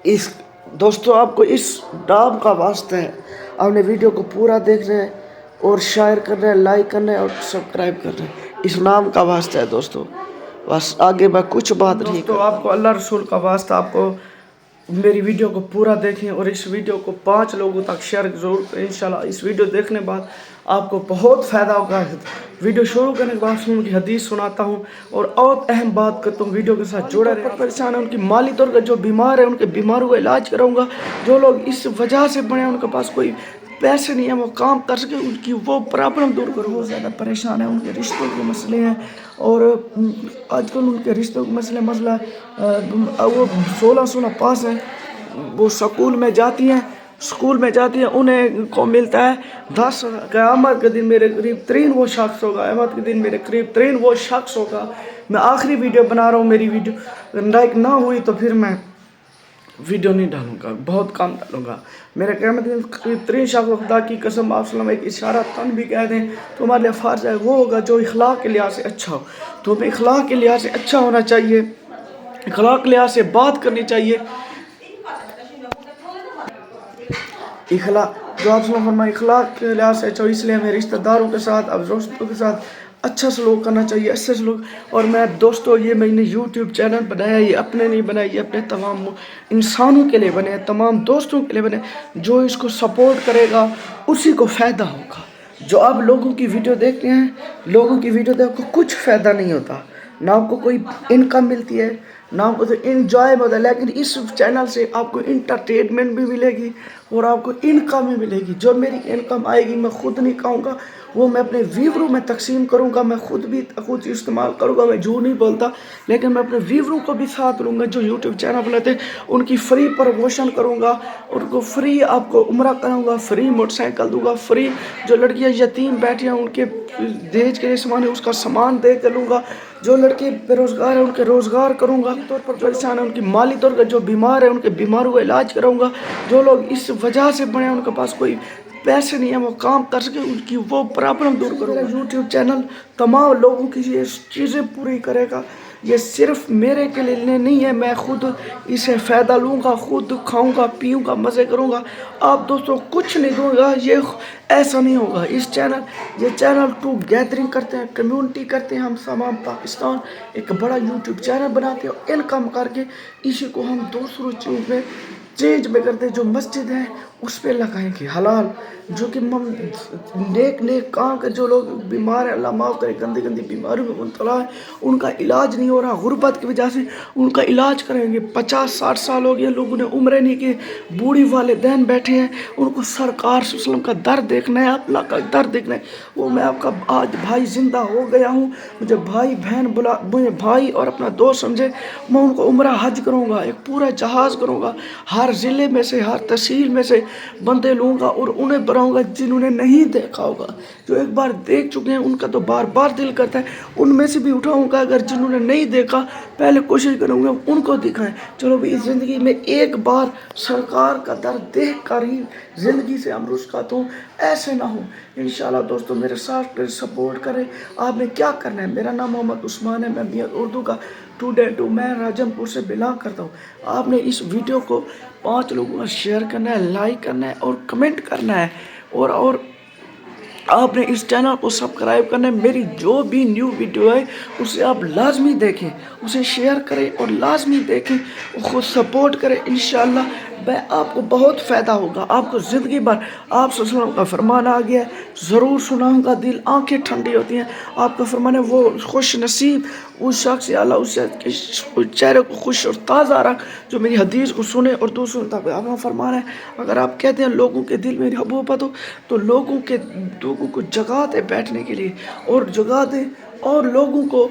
اس دوستوں آپ کو اس نام کا واسطہ ہے، آپ نے ویڈیو کو پورا دیکھنا ہے اور شیئر کرنا ہے، لائک کرنا ہے اور سبسکرائب کرنا ہے، اس نام کا واسطہ ہے دوستوں، بس آگے میں کچھ بات نہیں کرتا۔ آپ کو اللہ رسول کا واسطہ، آپ کو میری ویڈیو کو پورا دیکھیں اور اس ویڈیو کو 5 لوگوں تک شیئر ضرور کریں۔ انشاءاللہ اس ویڈیو دیکھنے بعد آپ کو بہت فائدہ ہوگا۔ ویڈیو شروع کرنے کے بعد ان کی حدیث سناتا ہوں اور اہم بات کرتا ہوں، ویڈیو کے ساتھ جڑا رہے۔ پریشان ہے ان کی مالی طور پر، جو بیمار ہے ان کے بیماروں کا علاج کراؤں گا، جو لوگ اس وجہ سے بڑے ہیں ان کے پاس کوئی پیسے نہیں ہیں وہ کام کر سکے، ان کی وہ پرابلم دور کروں۔ بہت زیادہ پریشان ہیں، ان کے رشتوں کے مسئلے ہیں اور آج کل ان کے رشتوں کے مسئلہ وہ 16 پاس ہیں، وہ سکول میں جاتی ہیں، انہیں کو ملتا ہے 10۔ قیامت کے دن میرے قریب 3 وہ شخص ہوگا، قیامت کے دن میرے قریب 3 وہ شخص ہوگا۔ میں آخری ویڈیو بنا رہا ہوں، میری ویڈیو لائک نہ ہوئی تو پھر میں ویڈیو نہیں ڈالوں گا، بہت کم ڈالوں گا۔ میرے قیامت کے دن قریب 3 شخص، خدا کی قسم آپ وسلم ایک اشارہ تن بھی کہہ دیں تو ہمارے لیے فرض ہے، وہ ہوگا جو اخلاق کے لحاظ سے اچھا ہو۔ تو ہمیں اخلاق کے لحاظ سے اچھا ہونا چاہیے، اخلاق کے لحاظ سے بات کرنی چاہیے، جو آپ فرمائے اخلاق کے لحاظ سے اچھا ہو۔ اس لیے ہمیں رشتہ داروں کے ساتھ، اب دوستوں کے ساتھ اچھا سلوک کرنا چاہیے، اچھا سلوک۔ اور میں دوستوں یہ میں نے یوٹیوب چینل بنایا، یہ اپنے نہیں بنایا، یہ اپنے تمام انسانوں کے لیے بنے، تمام دوستوں کے لیے بنے۔ جو اس کو سپورٹ کرے گا اسی کو فائدہ ہوگا۔ جو آپ لوگوں کی ویڈیو دیکھتے ہیں، لوگوں کی ویڈیو دیکھ کو کچھ فائدہ نہیں ہوتا، نہ آپ کو کوئی انکم ملتی ہے، نہ آپ کو انجوائے ہوتا ہے، لیکن اس چینل سے آپ کو انٹرٹینمنٹ بھی ملے گی اور آپ کو انکم بھی ملے گی۔ جو میری انکم آئے گی میں خود نہیں کھاؤں گا، وہ میں اپنے ویوروں میں تقسیم کروں گا، میں خود استعمال کروں گا، میں جھوٹ نہیں بولتا، لیکن میں اپنے ویوروں کو بھی ساتھ لوں گا جو یوٹیوب چینل بناتے ہیں، ان کی فری پروموشن کروں گا، ان کو فری آپ کو عمرہ کراؤں گا، فری موٹر سائیکل دوں گا، فری جو لڑکیاں یتیم بیٹھی ہیں ان کے دہیج کے لیے سامان ہے اس کا سامان دے کے لوں گا، جو لڑکے بے روزگار ہیں ان کے روزگار کروں گا، طور پر پریشان ہیں ان کی مالی طور پر، جو بیمار ہیں ان کے بیماروں کا علاج کراؤں گا، جو لوگ اس وجہ سے بڑے ہیں ان کے پاس کوئی پیسے نہیں ہیں وہ کام کر سکے، ان کی وہ پرابلم دور کروں گا۔ یوٹیوب چینل تمام لوگوں کی یہ چیزیں پوری کرے گا، یہ صرف میرے کے لیے نہیں ہے، میں خود اسے فائدہ لوں گا، خود کھاؤں گا، پیوں گا، مزے کروں گا، آپ دوستوں کچھ نہیں دوں گا، یہ ایسا نہیں ہوگا۔ یہ چینل ٹو گیدرنگ کرتے ہیں، کمیونٹی کرتے ہیں، ہم تمام پاکستان ایک بڑا یوٹیوب چینل بناتے ہیں، انکم کر کے اسی کو ہم دوسروں چیز میں کرتے ہیں، جو مسجد ہے اس پہ لگائیں گے حلال، جو کہ نیک کام کر، جو لوگ بیمار ہیں اللہ معاف کرے، گندی بیماریوں میں مبتلا ہے، ان کا علاج نہیں ہو رہا غربت کی وجہ سے، ان کا علاج کریں گے۔ 50-60 سال ہو گئے لوگوں نے عمرے نہیں کیے، بوڑھی والدین بیٹھے ہیں، ان کو سرکار صلی اللہ علیہ وسلم کا در دیکھنا ہے، اللہ کا در دیکھنا ہے۔ وہ میں آپ کا آج بھائی زندہ ہو گیا ہوں، مجھے بھائی بہن مجھے بھائی اور اپنا دوست سمجھے، میں ان کو عمرہ حج کروں گا، ایک پورا جہاز کروں گا، ہر ضلع میں سے، ہر تحصیل میں سے بندے لوں گا اور انہیں بناؤں گا جنہوں نے نہیں دیکھا ہوگا، جو ایک بار دیکھ چکے ہیں ان کا تو بار بار دل کرتا ہے، ان میں سے بھی اٹھاؤں گا، اگر جنہوں نے نہیں دیکھا پہلے کوشش کروں گا ان کو دکھائیں۔ چلو بھی اس زندگی میں ایک بار سرکار کا در دیکھ کر ہی زندگی سے ہم رخصت ہوں، ایسے نہ ہوں۔ انشاءاللہ دوستو میرے ساتھ سپورٹ کریں۔ آپ نے کیا کرنا ہے؟ میرا نام محمد عثمان ہے، میں میت اردو کا اسٹوڈنٹ ہوں، میں راجن پور سے بلانگ کرتا ہوں۔ آپ نے اس ویڈیو کو 5 لوگوں کا شیئر کرنا ہے، لائک کرنا ہے اور کمنٹ کرنا ہے، اور آپ نے اس چینل کو سبسکرائب کرنا ہے۔ میری جو بھی نیو ویڈیو ہے اسے آپ لازمی دیکھیں، اسے شیئر کریں اور لازمی دیکھیں، خود سپورٹ کریں۔ انشاءاللہ آپ کو بہت فائدہ ہوگا، آپ کو زندگی بھر آپ صلی اللہ علیہ وسلم کا فرمان آ گیا ہے، ضرور سناؤں گا، دل آنکھیں ٹھنڈی ہوتی ہیں۔ آپ کا فرمان ہے وہ خوش نصیب اس شخص یا اللہ اس چہرے کو خوش اور تازہ رکھ جو میری حدیث کو سنے اور دوسروں تک۔ آپ کا فرمان ہے اگر آپ کہتے ہیں لوگوں کے دل میں محبت ہو تو لوگوں کو جگہ دے بیٹھنے کے لیے اور جگہ دے، اور لوگوں کو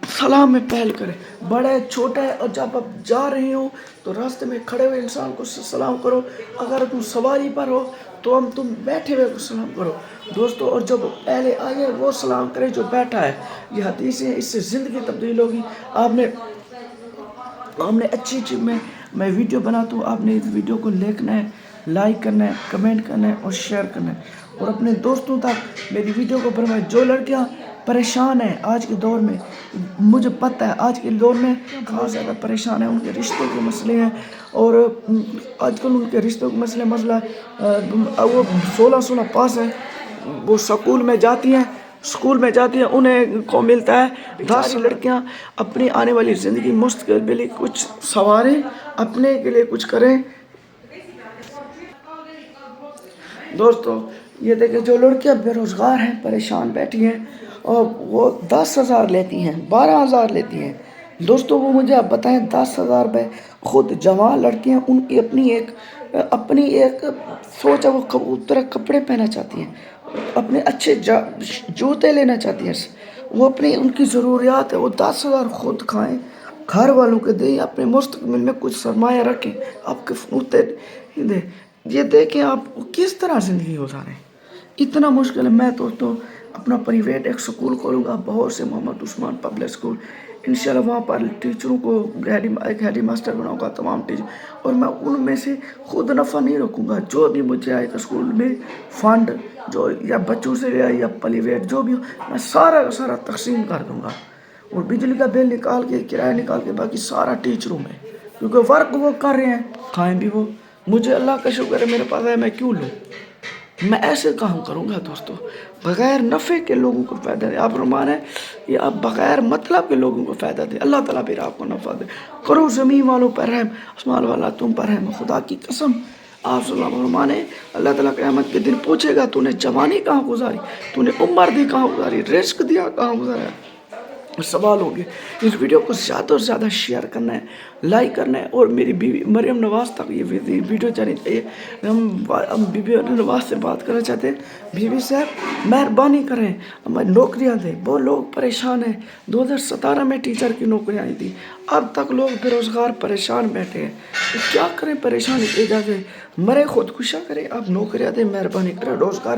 سلام میں پہل کرے، بڑے چھوٹے، اور جب آپ جا رہے ہو تو راستے میں کھڑے ہوئے انسان کو سلام کرو، اگر تم سواری پر ہو تو تم بیٹھے ہوئے کو سلام کرو دوستو، اور جب پہلے آئے وہ سلام کرے جو بیٹھا ہے۔ یہ حدیثیں، اس سے زندگی تبدیل ہوگی۔ آپ نے اچھی چیز میں ویڈیو بناتا ہوں، آپ نے اس ویڈیو کو دیکھنا ہے، لائک کرنا ہے، کمنٹ کرنا ہے اور شیئر کرنا ہے، اور اپنے دوستوں تک میری ویڈیو کو بنوائیں۔ جو لڑکیاں پریشان ہیں آج کے دور میں. مجھے پتہ ہے آج کے دور میں کہاں زیادہ پریشان ہیں. ان کے رشتوں کے مسئلے ہیں اور آج کل ان کے رشتوں کے مسئلہ وہ 16 پاس ہیں, وہ سکول میں جاتی ہیں, انہیں کو ملتا ہے 10 لڑکیاں اپنی آنے والی زندگی مستقبل کچھ سنواریں, اپنے کے لیے کچھ کریں. دوستو یہ دیکھیں جو لڑکیاں بے روزگار ہیں, پریشان بیٹھی ہیں اور وہ 10,000 لیتی ہیں, 12,000 لیتی ہیں. دوستو وہ مجھے آپ بتائیں 10,000 روپے خود جوان لڑکیاں ان کی اپنی ایک سوچ ہے, وہ طرح کپڑے پہننا چاہتی ہیں, اپنے اچھے جوتے لینا چاہتی ہیں, وہ اپنی ان کی ضروریات ہے, وہ 10,000 خود کھائیں, گھر والوں کے دیں, اپنے مستقبل میں کچھ سرمایہ رکھیں, آپ کے فنوتے دیں. یہ دیکھیں آپ کس طرح زندگی گزاریں. اتنا مشکل ہے. میں تو اپنا پرائیویٹ ایک سکول کھولوں گا, بہت سے محمد عثمان پبلک سکول, انشاءاللہ وہاں پر ٹیچروں کو ایک ہیڈی ماسٹر بناؤں گا, تمام ٹیچر, اور میں ان میں سے خود نفع نہیں رکھوں گا. جو بھی مجھے آئے گا اسکول میں فنڈ, جو یا بچوں سے لیا یا پرائیویٹ جو بھی ہو, میں سارا کا سارا تقسیم کر دوں گا, اور بجلی کا بل نکال کے, کرایہ نکال کے, باقی سارا ٹیچروں میں, کیونکہ ورک وہ کر رہے ہیں, کھائیں بھی وہ. مجھے اللہ کا شکر ہے میرے پاس ہے, میں کیوں لوں. میں ایسے کام کروں گا دوستو, بغیر نفع کے لوگوں کو فائدہ دے. آپ فرمان ہے یہ آپ بغیر مطلب کے لوگوں کو فائدہ دے, اللہ تعالیٰ پھر آپ کو نفع دے. کرو زمین والوں پر رحم, آسمان والا تم پر رحم, خدا کی قسم. آپ صلی اللہ علیہ وسلم فرمانے اللہ تعالیٰ قیامت کے دن پوچھے گا تو نے جوانی کہاں گزاری, تو نے عمر دی کہاں گزاری, رزق دیا کہاں گزارا. سوال ہوں گے. اس ویڈیو کو زیادہ اور زیادہ شیئر کرنا ہے, لائک کرنا ہے, اور میری بیوی مریم نواز تک یہ ویڈیو جانی چاہیے. ہم بیوی مریم نواز سے بات کرنا چاہتے ہیں. بیوی صاحب مہربانی کریں, ہمیں نوکریاں دیں, بہت لوگ پریشان ہیں. 2017 میں ٹیچر کی نوکریاں آئی تھی, اب تک لوگ بے روزگار پریشان بیٹھے ہیں. کیا کریں, پریشانی کی جگہ مرے خودکشیاں کریں. آپ نوکریاں دیں, مہربانی کریں, روزگار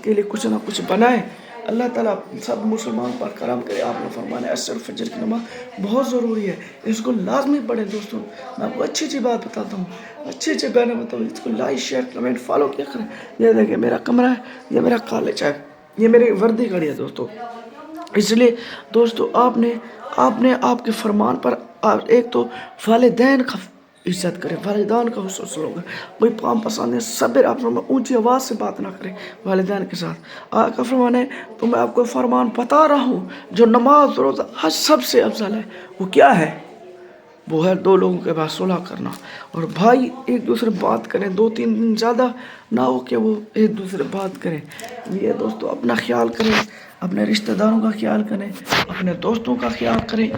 کے لیے کچھ نہ کچھ بنائیں. اللہ تعالیٰ سب مسلمان پر کرم کرے. آپ نے فرمایا عصر فجر کی نماز بہت ضروری ہے, اس کو لازمی پڑھیں. دوستوں میں آپ کو اچھی بات بتاتا ہوں, اچھی باتیں بتاتا ہوں, اس کو لائک شیئر کمنٹ فالو کیا کریں. یہ دیکھیں میرا کمرہ ہے, یہ میرا کالج ہے, یہ میری وردی گھڑی ہے دوستوں. اس لیے دوستو آپ نے آپ کے فرمان پر ایک تو والدین کا عزت کرے, والدین کا حسن ہوگا, کوئی پام پسند ہے صبر. آپ اونچی آواز سے بات نہ کریں والدین کے ساتھ. آقا فرمان ہے تو میں آپ کو فرمان بتا رہا ہوں, جو نماز روزہ حج سب سے افضل ہے. وہ کیا ہے؟ وہ ہے 2 لوگوں کے پاس صلح کرنا, اور بھائی ایک دوسرے بات کریں, 2-3 دن زیادہ نہ ہو کہ وہ ایک دوسرے بات کریں. یہ دوستو اپنا خیال کریں, اپنے رشتہ داروں کا خیال کریں, اپنے دوستوں کا خیال کریں,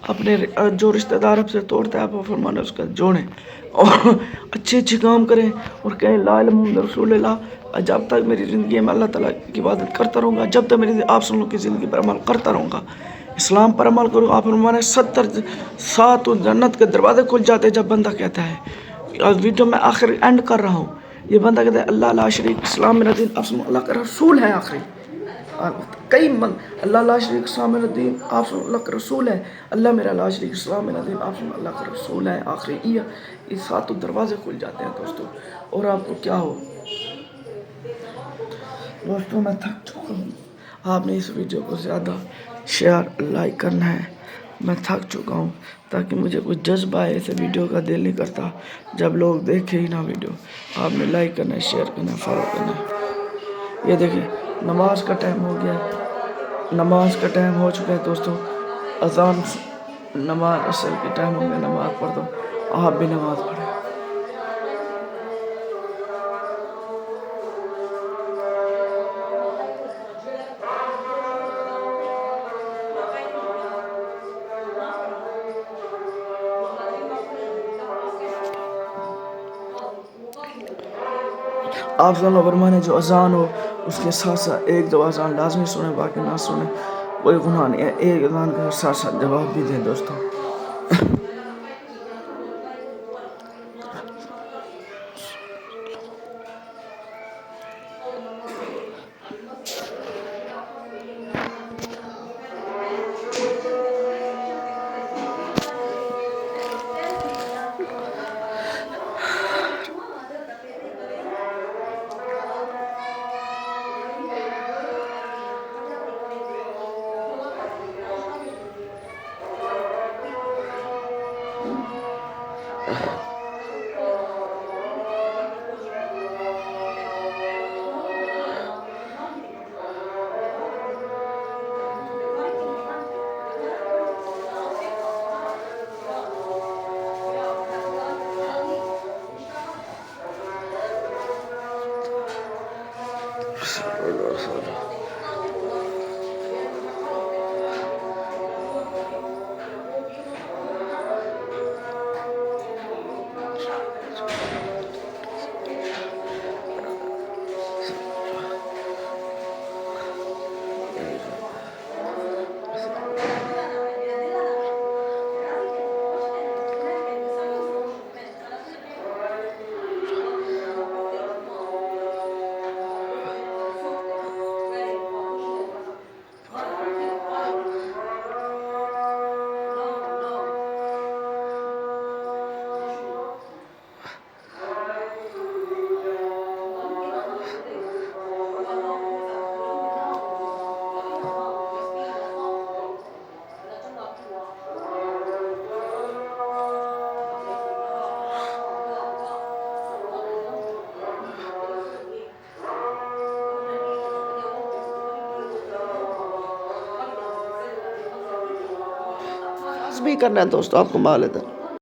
اپنے جو رشتہ دار آپ سے توڑتا ہے آپ فرمانا اس کا جوڑیں, اور اچھے کام کریں, اور کہیں لا الہ الا اللہ رسول اللہ. جب تک میری زندگی میں اللہ تعالیٰ کی عبادت کرتا رہوں گا, جب تک میری آپ سب لوگوں کی زندگی پر عمل کرتا رہوں گا, اسلام پر عمل کروں. آپ فرمانے 7 جنت کے دروازے کھل جاتے جب بندہ کہتا ہے. ویڈیو میں آخر اینڈ کر رہا ہوں, یہ بندہ کہتا ہے اللہ لا شریک اسلام میرا دین, آپ اللہ کا رسول ہے. آخری کئی اللہ لا شریک اسلام میرا دین, آپ اللہ کا رسول ہے. اللہ میرا لا شریک اسلام میرا دین, آپ اللہ کا رسول ہے. آخری یہ 7 دروازے کھل جاتے ہیں دوستو. اور آپ کو کیا ہو دوستو, میں تھک چکا ہوں. آپ نے اس ویڈیو کو زیادہ شیئر لائک کرنا ہے. میں تھک چکا ہوں, تاکہ مجھے کچھ جذبہ ہے. ایسے ویڈیو کا دل نہیں کرتا جب لوگ دیکھیں ہی نہ ویڈیو. آپ نے لائک کرنا ہے, شیئر کرنا ہے, فالو کرنا ہے. یہ دیکھیں نماز کا ٹائم ہو گیا ہے, نماز کا ٹائم ہو چکا ہے دوستو. اذان نماز اصل کے ٹائم ہو گیا, نماز پڑھ دو. آپ بھی نماز پڑھیں. آپ صلی اللہ علیہ وسلم جو اذان ہو اس کے ساتھ ساتھ 1-2 اذان لازمی سنیں, باقی نہ سنیں, کوئی گناہ نہیں ہے. ایک اذان کے ساتھ ساتھ جواب بھی دیں دوستوں. بھی کرنا ہے دوستوں آپ کو مان لیتے ہیں